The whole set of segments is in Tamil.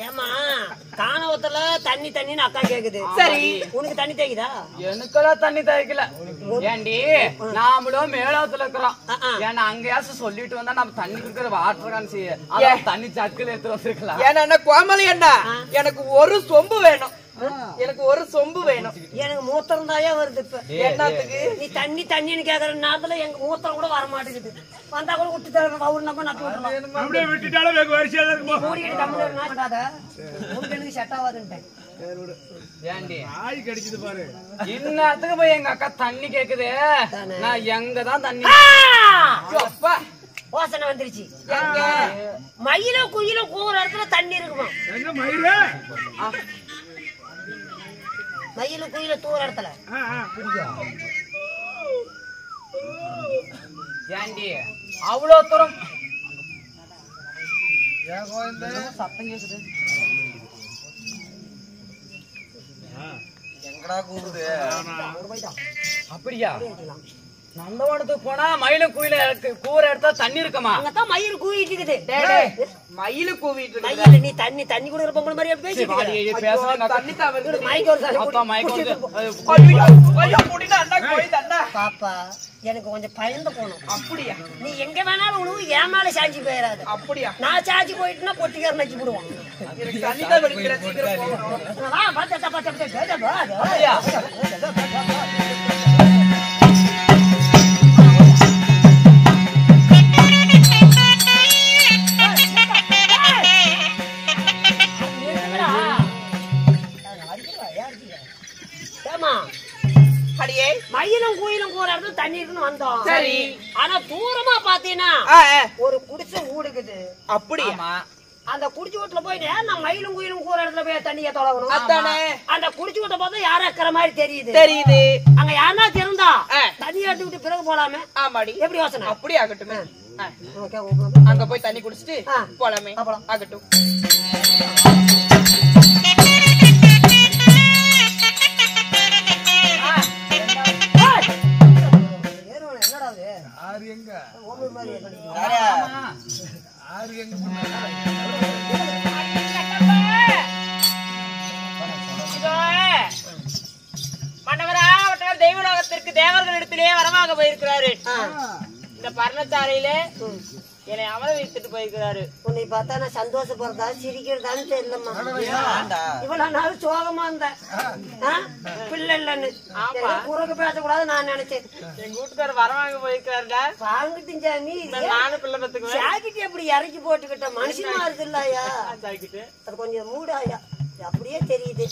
ஏமா காணவத்துல தண்ணி தண்ணின்னு அக்கா கேக்குது. சரி, உனக்கு தண்ணி தேய்க்குதா? எனக்கெல்லாம் தண்ணி தேய்க்கல. ஏண்டி நாமளும் மேலத்துல இருக்கிறோம். ஏன்னா அங்கேயாச்சும் சொல்லிட்டு வந்தா நம்ம தண்ணி குடுக்கற வாட்டர் கான்சி அதான் தண்ணி சக்குல எடுத்து வந்திருக்கலாம். ஏன்னா கோமலி அண்ணா எனக்கு ஒரு சொம்பு வேணும். எனக்கு ஒரு சொம்பு வேணும். எனக்கு மூத்திரம் தாயா வருது. இப்ப என்னத்துக்கு நீ தண்ணி தண்ணின்னு கேக்குற நேரத்துல எங்க மூத்திரம் கூட வர மாட்டேங்குது. வந்தா கூட விட்டு தரணும். அவரு நம்ம நட்டு விட்டுலாம். அப்படியே விட்டுட்டாலும் வெகு வரிசையா தான் இருக்கும். மூடிக்கிட்டு தமிழ் நாட்டாத உனக்கு எனக்கு செட் ஆகாதுன்ட்டேன். ஏண்டி ஆய் கடிக்குது பாரு. இன்னத்துக்கு போய் எங்க அக்கா தண்ணி கேக்குது. நான் எங்கதான் தண்ணி யோசனை வந்துருச்சு. மயில குயில கூற இடத்துல தண்ணி இருக்குமா? எங்க மயிறு? மயில குயில தூர இடத்துல ஏண்டி அவ்வளவு தூரம் சத்தம் கேக்குது. எங்கடா கூவுது? அப்படியா? நந்தவனத்துக்கு போனா மயிலும் குயில கூற இடத்துல தண்ணி இருக்குமா? அங்கதான் மயில் கூவிட்டு இருக்குது. மயிலு கூவிட்டு இருக்கு. மயில நீ தண்ணி தண்ணி கூட பொம்பளை மாதிரி பேசிட்டு தண்ணி தவிர பாப்பா எனக்கு கொஞ்சம் பயந்து போகணும். அப்படியா? நீ எங்க வேணாலும் உணவு ஏன் மேல சாஞ்சி போயிடாது. அப்படியா? நான் சாஞ்சி போயிட்டுனா பொட்டிக்கார நச்சு போடுவான். தண்ணி தான் வெடிக்கிற சீக்கிரம் மயிலும் குயிலும் கூற இடத்துல தண்ணி இருக்குன்னு வந்தோம். சரி, ஆனா தூரமா பாத்தீங்கன்னா ஒரு குடிசை ஊடுக்குது. அப்படியா? அந்த குடிச்சு வீட்டுல போயிட்டு நான் மயிலும் குயிலும் கூற இடத்துல போய் தண்ணிய தொலைவணும். அதானே. அந்த குடிச்சு வீட்டை பார்த்தா யாரும் இருக்கிற மாதிரி தெரியுது. தெரியுது. அங்க யாருன்னா தெரிந்தா தண்ணி எடுத்து விட்டு பிறகு போலாமே. ஆமாடி. எப்படி யோசனை? அப்படி ஆகட்டுமே. அங்க போய் தண்ணி குடிச்சிட்டு போலாமே. ஆகட்டும். தெய்வலோகத்திற்கு தேவர்கள் இடத்திலே வரமாக போயிருக்கிறாரு. இந்த பர்ணச்சாலையில என்னை அமர வைத்துட்டு போயிருக்கிறாரு. உன்னை பார்த்தா நான் சந்தோஷப்படுறதா சிரிக்கிறதான்னு தெரியலம்மா. இவ்வளவு நாள் சோகமா இருந்தேன். பிள்ளை இல்லன்னு குறுக்கு பேசக்கூடாது நான் நினைச்சேன். எங்க வீட்டுக்காரர் வரவாங்க போயிருக்காருடா. வாங்கிட்டு சாமி நானும் பிள்ளை பத்துக்குவேன். ஜாக்கெட் எப்படி இறக்கி போட்டுக்கிட்ட மனுஷமா இருக்கு இல்லையா? அது கொஞ்சம் மூடாயா அப்படியே தெரியுது.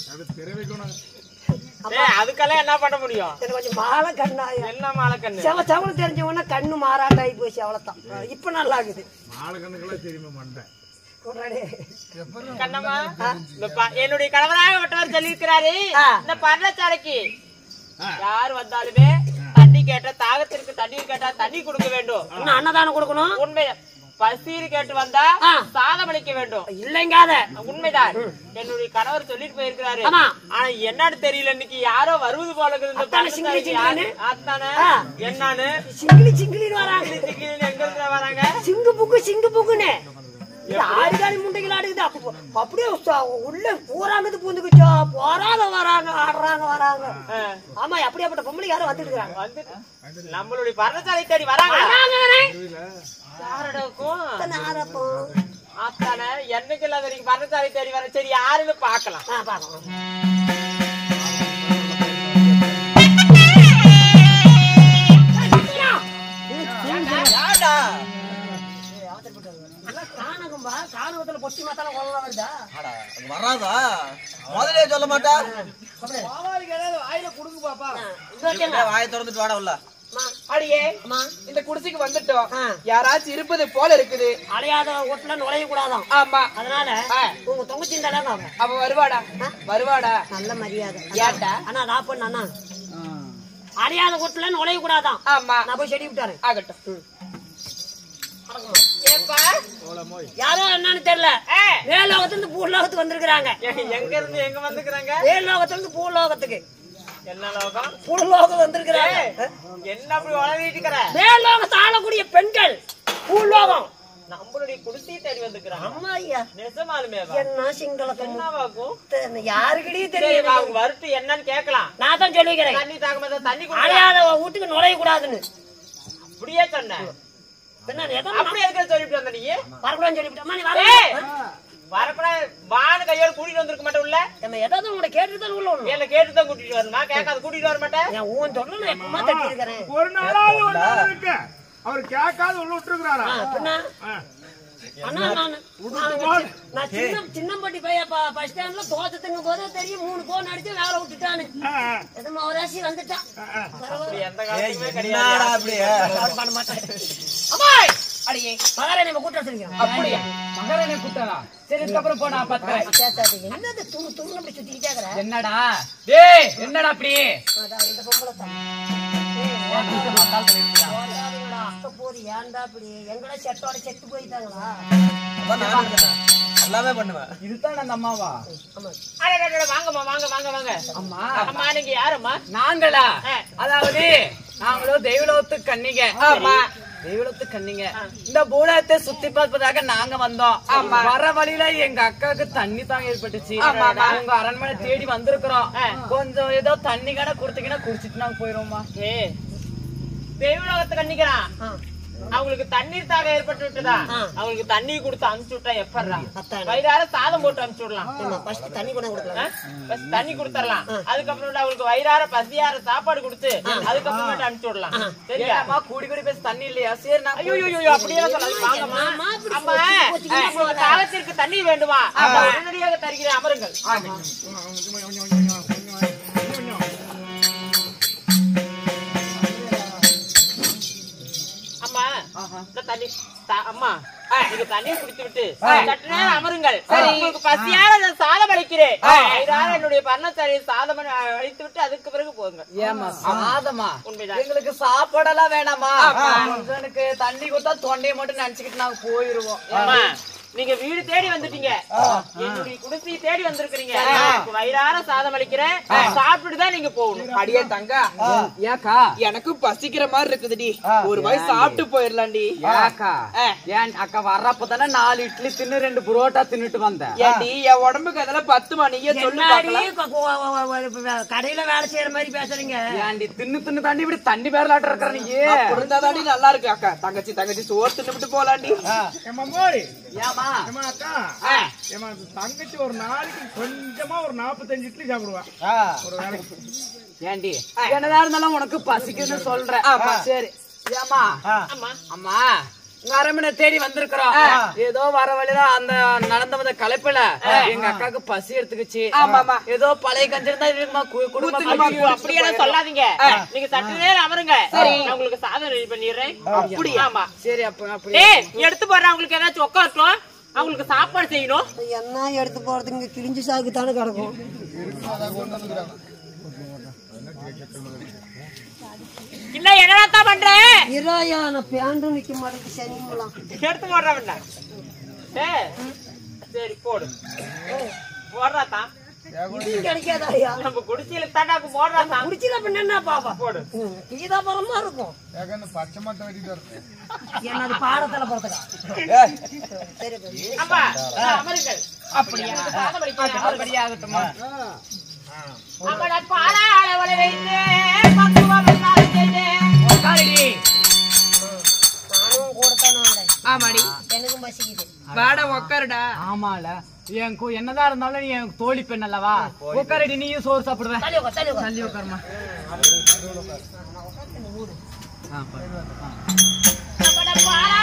அதுக்கெல்லாம் என்ன பண்ண முடியும்? கொஞ்சம் மாலை கண்ணாயா? என்ன மாலை கண்ணு? செவ செவனு தெரிஞ்ச உடனே கண்ணு மாறாட்டாயி போச்சு. அவ்வளவுதான். இப்ப நல்லா இருக்குது. மாலை கண்ணுக்கெல்லாம் தெரியுமா மண்டை? கண்ணம்மா என்னுடைய கணவராக விட்டவர் சொல்லியிருக்கிறாரு. இந்த பர்ணச்சாலைக்கு யார் வந்தாலுமே தண்ணி கேட்ட தாகத்திற்கு தண்ணீர் கேட்டா தண்ணி கொடுக்க வேண்டும். அன்னதானம் கொடுக்கணும். உண்மை. பசீர் கேட்டு வந்தா சாதம் அளிக்க வேண்டும். இல்லைங்க உண்மைதான். என்னுடைய கணவர் சொல்லிட்டு போயிருக்கிறாரு. ஆனா என்னன்னு தெரியல, இன்னைக்கு யாரோ வருவது போல இருக்குது. என்னன்னு சிங்கிளி சிங்கிலின்னு வராங்க. எங்க இருந்து வராங்க? சிங்கு புக்கு சிங்கு புக்குன்னு ஆடுகாலி முண்டைகள் ஆடுக்குது. அப்படியே உள்ள பூராங்கது பூந்துக்குச்சோ போறாங்க வராங்க ஆடுறாங்க வராங்க. ஆமா அப்படியாப்பட்ட பொம்பளை யாரும் வந்துட்டு இருக்காங்க. நம்மளுடைய பர்ணச்சாலை தேடி வராங்க. என்னைக்கு இல்லாத நீங்க பர்ணச்சாலை தேடி வர. சரி யாருன்னு பாக்கலாம். காணகத்துல பொட்டி மாத்தாலும் கொள்ளலாம் வருதா? வராதா? முதலே சொல்ல மாட்டா. வாயில குடுக்கு பாப்பா. வாயை திறந்துட்டு வாட உள்ள. அடியே இந்த குடிசைக்கு வந்துட்டோம். யாராச்சும் இருப்பது போல இருக்குது. அடையாத வீட்டுல நுழைய கூடாதான். ஆமா. அதனால உங்க தொங்கச்சி இருந்தா அவ வருவாடா. வருவாடா. நல்ல மரியாதை. ஏட்டா ஆனா அதா பண்ணா அடையாத வீட்டுல நுழைய கூடாதான். ஆமா. நான் போய் செடி விட்டாரு. ஆகட்டும். யாரோ என்னன்னு தெரியல. மேலோகத்துல இருந்து பூலோகத்துக்கு வந்திருக்காங்க. எங்க இருந்து எங்க வந்துக்கிறாங்க? மேலோகத்துல இருந்து பூலோகத்துக்கு. என்ன லோகம்? பூலோகம் வந்திருக்கிறாங்க. என்ன அப்படி வளர்ந்துட்டு இருக்கிற? மேலோகத்தை ஆளக்கூடிய பெண்கள் பூலோகம். நம்மளுடைய குடிசையை தேடி வந்துக்கிறாங்க. ஆமா ஐயா. நிஜமாலுமே என்ன சிங்களத்துல என்னவாகும் யாருக்கிட்டையும் தெரியும். அவங்க வருட்டு என்னன்னு கேட்கலாம். நான் தான் சொல்லிக்கிறேன், தண்ணி தாகமா தண்ணி அழையாத வீட்டுக்கு நுழைய கூடாதுன்னு. அப்படியே சொன்னேன். அப்படி எதுக்கு சொல்லிட்டு வந்த நீ? வரக்கூடாதுன்னு சொல்லிவிட்டோமா? நீ வரக்கூடாது வான்னு கையோட கூட்டிட்டு வந்திருக்க மாட்டேன் உள்ள. நம்ம ஏதாவது உங்களை கேட்டுதான் உள்ள ஒண்ணு என்ன கேட்டுதான் கூட்டிட்டு வரணுமா? கேட்காத கூட்டிட்டு வர மாட்டேன். ஊன் சொல்ல நான் எப்பமா தட்டி இருக்கிறேன். ஒரு நாளாவது ஒரு நாள் இருக்கு அவர் கேட்காத உள்ள விட்டுருக்காரா? அண்ணா நான் சின்னம்பட்டி பைய பஸ் ஸ்டாண்ட்ல தோசை திங்கும் போது தெரியும் 3 போன் அடிச்சு வேலை விட்டுட்டானு. எதுவும் ஒரு ராசி வந்துட்டான். எந்த காலத்துமே கிடையாது. பண்ண மாட்டேன். அடியே மகாராணி நம்ம கூட்ட வச்சிருக்கோம். அப்படியா? மகாராணி கூட்டா? சரி, இதுக்கப்புறம் போனா பாத்துக்கிறேன். என்னது துணு அப்படி சுத்திக்கிட்டே இருக்கிற? என்னடா டேய், என்னடா அப்படி இந்த பொம்பளை தான் ஏன்டா அப்படி எங்கடா செட்டோட செத்து போயிட்டாங்களா? எல்லாமே பண்ணுவேன். இதுதான் அந்த அம்மாவா? வாங்கம்மா வாங்க வாங்க வாங்க. அம்மா அம்மா நீங்க யாரம்மா? நாங்களா? அதாவது நாங்களும் தெய்வலோத்து கன்னிங்க. ஆமா, தெய்வலோத்து கன்னிங்க. இந்த பூலத்தை சுத்தி பார்ப்பதாக நாங்க வந்தோம். வர வழியில எங்க அக்காவுக்கு தண்ணி தாங்க ஏற்பட்டுச்சு. உங்க அரண்மனை தேடி வந்திருக்கிறோம். கொஞ்சம் ஏதோ தண்ணி கடை கொடுத்தீங்கன்னா குடிச்சிட்டு நாங்க போயிருவோமா? தெய்வலோகத்தை கண்ணிக்கிறான். அவங்களுக்கு தண்ணீர் தாக ஏற்பட்டு விட்டுதா? அவங்களுக்கு தண்ணி கொடுத்து அனுப்பிச்சு விட்டா எப்படா? வயிறார சாதம் போட்டு அனுப்பிச்சு விடலாம். தண்ணி கூட கொடுக்கலாம். தண்ணி கொடுத்துடலாம். அதுக்கப்புறம் அவங்களுக்கு வயிறார பசியார சாப்பாடு கொடுத்து அதுக்கப்புறமேட்டு அனுப்பிச்சு விடலாம். சரியாமா? கூடி கூடி பேச தண்ணி இல்லையா? சரி, நான் ஐயோ அப்படியே சொல்லாது. வாங்கம்மா. அம்மா உங்களுக்கு காலத்திற்கு தண்ணி வேண்டுமா? உடனடியாக தருகிறேன், அமருங்கள். தண்ணி அம்மா நீங்க தண்ணீர் குடித்து விட்டு சற்று நேரம் அமருங்கள். உங்களுக்கு பசியால நான் சாதம் அளிக்கிறேன். என்னுடைய பர்ணச்சாரியை சாதம் அழித்து விட்டு அதுக்கு பிறகு போங்க. ஏமா சாதமா? உண்மைதான். எங்களுக்கு சாப்பாடெல்லாம் வேணாமா? எனக்கு தண்ணி கொடுத்தா தொண்டையை மட்டும் நினைச்சுக்கிட்டு நாங்க போயிருவோம். நீங்க வீடு தேடி வந்துட்டீங்க, என்னுடைய குடிசையை தேடி வந்திருக்கீங்க. வயிறார சாதம் அளிக்கிறேன், சாப்பிட்டுதான் நீங்க போகணும். அடியே தங்கா, ஏக்கா எனக்கு பசிக்கிற மாதிரி இருக்குதுடி. ஒரு வாய் சாப்பிட்டு போயிடலாம்டி. ஏக்கா ஏன் அக்கா வர்றப்பதானே 4 இட்லி தின்னு 2 புரோட்டா தின்னுட்டு வந்தேன். ஏன்டி என் உடம்புக்கு அதெல்லாம் 10 மணியே சொல்லு. கடையில வேலை செய்யற மாதிரி பேசுறீங்க. ஏன்டி தின்னு தின்னு தாண்டி இப்படி தண்ணி பேரலாட்ட இருக்கிற நீ? இருந்தாதாண்டி நல்லா இருக்கு அக்கா. தங்கச்சி சோறு தின்னுட்டு போலாண்டி. ஏமா அக்கா தங்கச்சி ஒரு நாளைக்கு கொஞ்சமா ஒரு 45 இட்லி சாப்பிடுவா ஒரு வேலைக்கு. ஏண்டி என்னதான் இருந்தாலும் உனக்கு பசிக்குன்னு சொல்றேன். சரி ஏமா அம்மா உங்க அரண்மனை தேடி வந்திருக்கிறோம். ஏதோ வர வழியில அந்த நடந்த வந்த கலைப்புல எங்க அக்காவுக்கு பசி எடுத்துக்கிச்சு. ஏதோ பழைய கஞ்சிருந்தா குடும்பம் அப்படியே சொல்லாதீங்க. நீங்க சற்று நேரம் அமருங்க, நான் உங்களுக்கு சாதம் ரெடி பண்ணிடுறேன். அப்படியா? ஆமா சரி. அப்ப எடுத்து போடுறேன். உங்களுக்கு ஏதாச்சும் உட்காரட்டும், அவங்களுக்கு சாப்பாடு செய்யணும். என்ன எடுத்து போறதுக்கு கிழிஞ்சு சாக்கு தானே கிடக்கும். இன்னும் என்னடா பண்றேன்? இராயான பேண்டும் நிக்க மாட்டேங்குது. சனிங்களாம் எடுத்து போடுறேன். சரி போடு, போடுறாத்தான். கிடைக்காதா? நம்ம குடிசையில தாண்டா போடுறாத்தான். குடிச்சில என்ன பாப்பா போடு. கீதாபரமா இருக்கும். பச்சை மட்டை வெட்டிட்டு வரேன். என்னது பாடத்துல போறதுக்கா? சரி அம்மா அமருங்கள். அப்படியா? சாதம் அளிக்கிறேன். அப்படியாகட்டுமா? அம்மா பாலா அளவளை வைத்து பக்குவம் எல்லாம் செய்து உட்காருடி. நானும் கூட தானே வந்தேன். ஆமாடி, எனக்கும் பசிக்குது. வாடா உக்காருடா. ஆமால என்னதான் இருந்தாலும் நீ எனக்கு தோழி பெண் அல்லவா? உட்காரடி, நீயும் சோறு சாப்பிடுவேன். தள்ளி உட்காருமா. பாலா